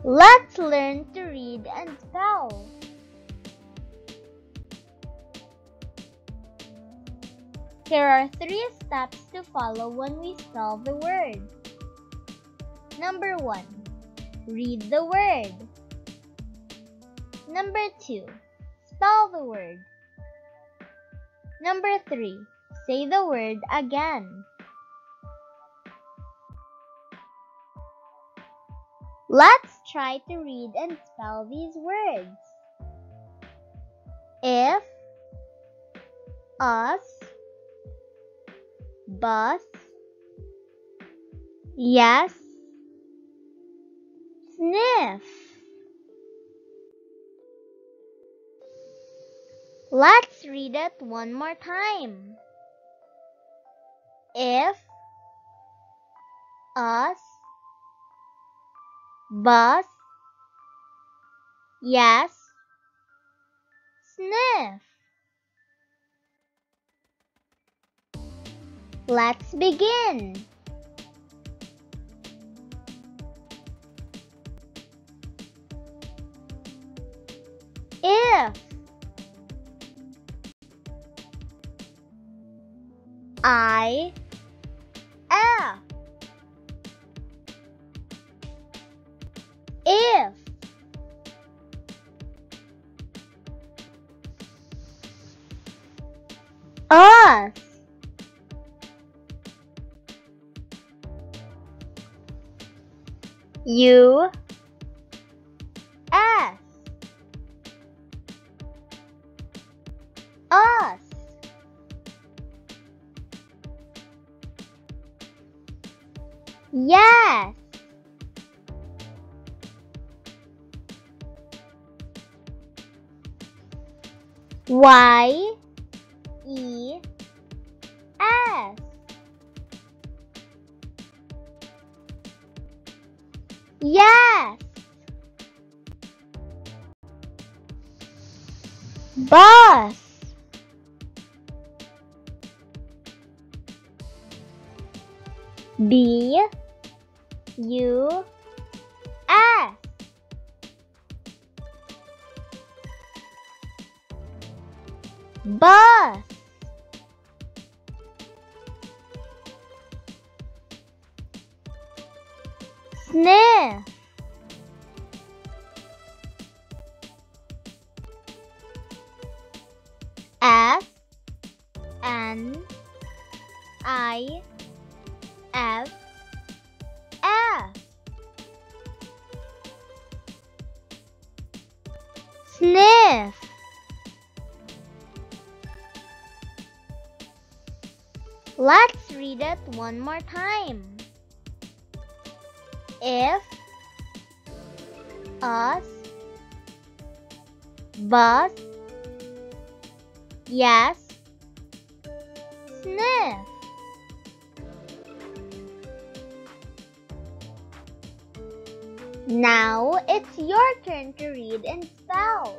Let's learn to read and spell. Here are 3 steps to follow when we spell the word. Number 1. Read the word. Number 2. Spell the word. Number 3. Say the word again. Let's try to read and spell these words. If, us, bus, yes, sniff. Let's read it one more time. If, us, bus, yes, sniff. Let's begin. If, I, F. If, us, U, S, us. Yes. Y, E, S. Yes. Bus. B, U, S. Bus. Sniff. S, N, I, F, F. Sniff. Let's read it one more time. If, us, bus, yes, sniff. Now it's your turn to read and spell.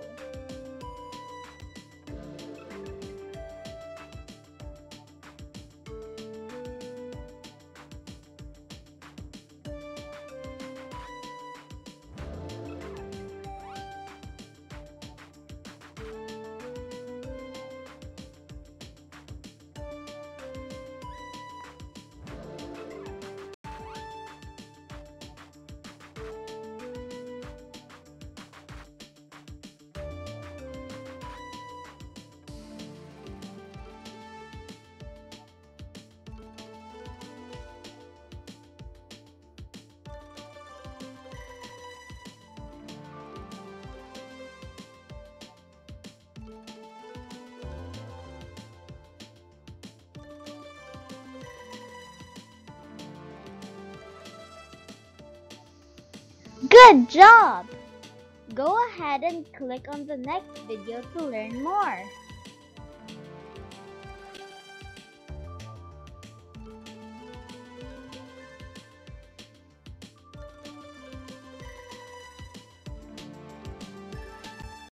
Good job! Go ahead and click on the next video to learn more.